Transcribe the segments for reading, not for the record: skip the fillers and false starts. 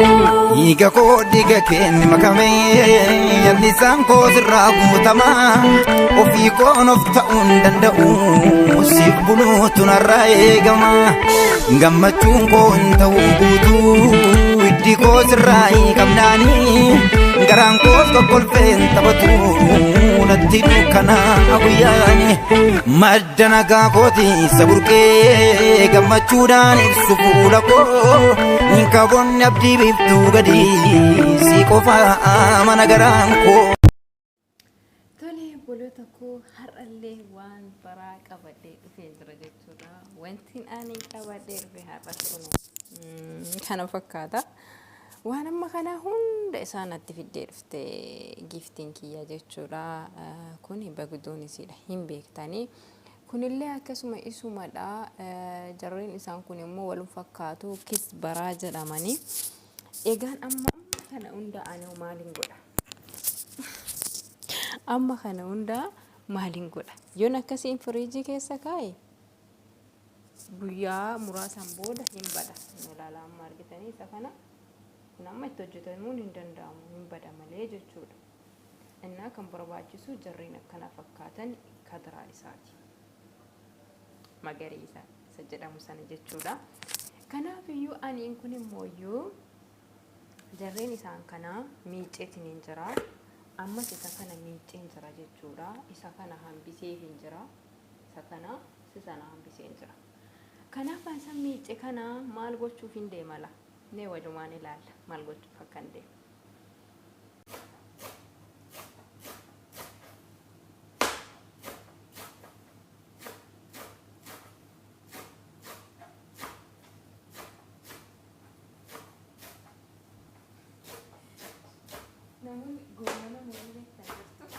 Iga ko diga ken makame yanni sanko ziragu tama ofi ko nofta undandau sif bunu tunarae gama gammachun ko nta umbutu iddi ko zirai kamnani garang ko kolfen tabatu natti kana aguyani madana ga koti saburke gammachudan subula ko nikabon abdi biftu gadi si qofa amana garang ko tole boloota ko har'allee waan baraa qabadhee dhufee jira jechuudha. Wanti ani qabadhee dhufe har'as kun kana fakkaata. Waan amma kana hunda isaanatti fiddee dhufte giftiin kiyya jechuudha. Kun bagdoon isiidha hin beektanii. Kunillee akkasuma isumadha. Jarreen isaan kun immoo walum fakkaatu kis baraa jedhamanii. Egaan amma kana hunda ani maaliin godha? Amma kana hunda maaliin godha? Yoon akkasiin firiijii keessa kaa'e guyyaa muraasan booda hin bada. Ilaalaa amma argitanii isa kana nama itti hojjetamuun hin danda'amu hin bada malee jechuudha. Innaa kan barbaachisu jarreen akkana fakkaatan kadaraa isaati. Magariisa isa jedhamu sana jechuudha. Kanaaf iyyuu aniin kun immoo iyyuu jarreen isaan kana miiceetiin hin jira. Ammas isa kana miiceen jira jechuudha. Isa kana hambisee hin jira. Isa kana sana hambisee hin jira. Kanaaf isa miicee kana maal gochuuf hin deemala? Nee walumaan ilaalla maal gochuuf akka hin deemu. Namun gimana mulai terus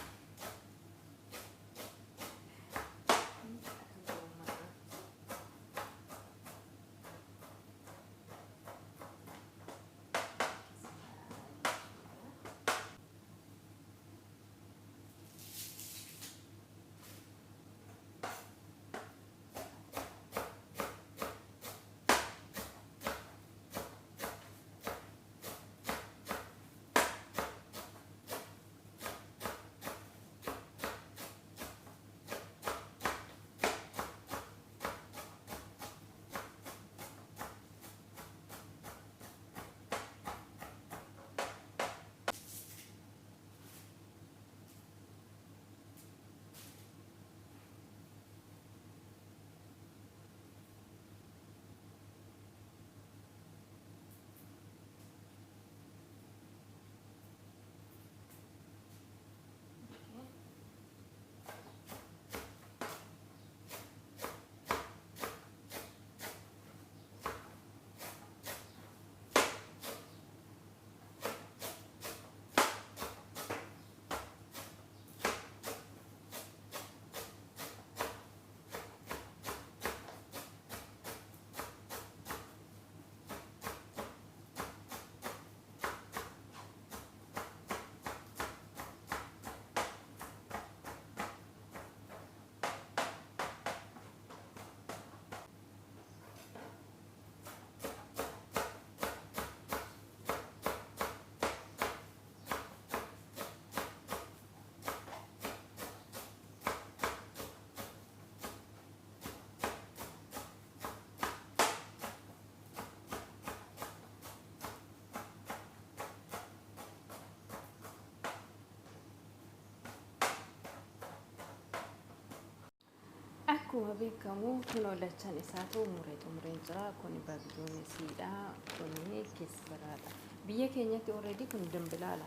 akkuma beekamu kun olachaan isaatu umureen jira. Kun bagdoon isiidha. Kun kisbaraadha. Biyya keenyatti already kun dimbilaala.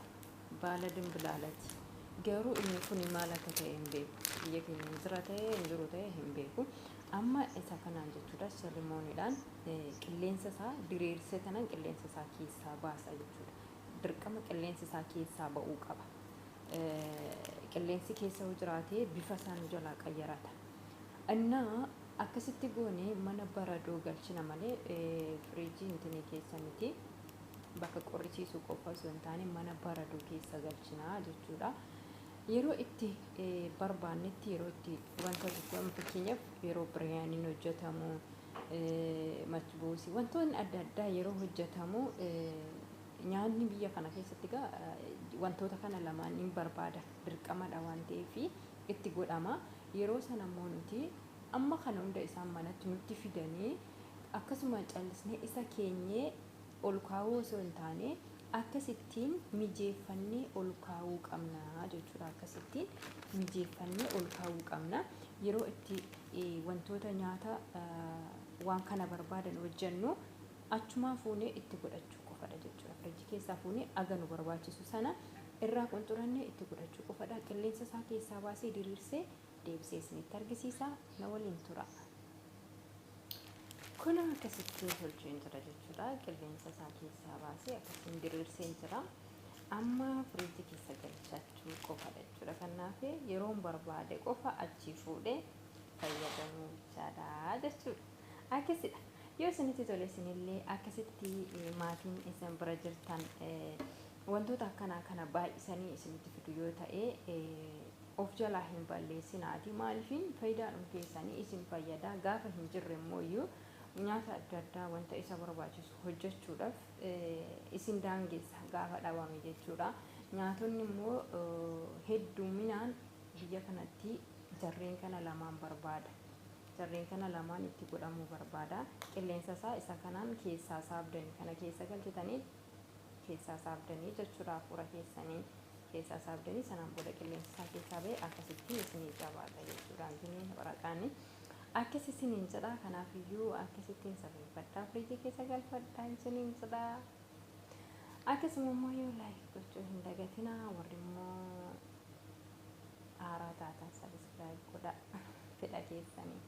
Baala dimbilaalaati. Garuu inni kun maal akka ta'e hin beeku. Biyya keenya jira ta'e hin jiru ta'e hin beeku. Amma isa kanaan jechuudha shalimooniidhaan qilleensa isaa diriirsee tanaan qilleensa isaa keessaa baasa jechuudha. Dirqama qilleensa isaa keessaa ba'uu qaba. Qilleensi keessa jiraatee bifa isaa nu jalaa qayyarata. Anna akkasitti goone mana baradoo galchina malee firiijii intini keessa miti. Bakka qorrisiisuu qofa osoo hin taane mana baradoo keessa galchina jechuudha. Yeroo itti barbaannetti yeroo itti wanta tokko fakkeenyaaf yeroo biriyaaniin hojjetamu machbuusii wantoonni adda addaa yeroo hojjetamu nyaanni biyya kana keessatti gaa wantoota kana lamaan hin barbaada dirqamadha waan ta'eef itti godhama yeroo sana immoo nuti amma kana hunda isaan manatti nutti fidanii akkasuma callisnee isa keenyee ol kaawuu osoo hin taane akkasittiin mijeeffannee ol kaawuu qabna jechuudha. Akkasittiin mijeeffannee ol kaawuu qabna yeroo itti wantoota nyaata waan kana barbaadan hojjennu achumaa fuunee itti godhachuu qofadha jechuudha. Firiijii keessaa fuunee aga nu barbaachisu sana irraa qunxurannee itti godhachuu qofadha. Qilleensa isaa keessaa baasee diriirsee deebisee isinitti argisiisa. Na waliin tura. Kun akkasitti tolcheen jira jechuudha. Qilleensa isaa keessaa baasee akkasiin diriirseen jira. Amma firiijii keessa galchachuu qofadha jechuudha. Kanaaf yeroon barbaade qofa achii fuudhee fayyadamuu jira jechuudha. Akkasidha. Yoo isinitti tole isinillee akkasitti maatiin isin bira jirtan wantoota akkanaa kana baay'isanii isinitti fidu yoo ta'e of jalaa hin balleessinaati. Maaliifin faayidaadhuma keessanii isin fayyada. Gaafa hin jirre immoo iyyuu nyaata adda addaa wanta isa barbaachisu hojjechuudhaaf isin daangeessa gaafa dhabame jechuudha. Nyaatonni immoo hedduminaan biyya kanatti jarreen kana lamaan barbaada. Jarreen kana lamaan itti godhamuu barbaada. Qilleensa isaa isa kanaan keessaa saabdanii kana keessa galchitanii keessaa saabdanii jechuudha. Hafuura keessaa saabdanii sanaan booda qilleensa isaa keessaa ba'e akkasitti isinii jabaata jechuudha. Antiniin waraqaanni akkas isiniin jedha. Kanaafiyyuu akkasittiin sirreeffadhaa firiijii keessa galfadhaa isiniin jedha. Akkasuma immoo yoo laayik gochuu hin dagatinaa. Warri immoo haaraa taatan sabiskiraayib godhaa fedha keessanii.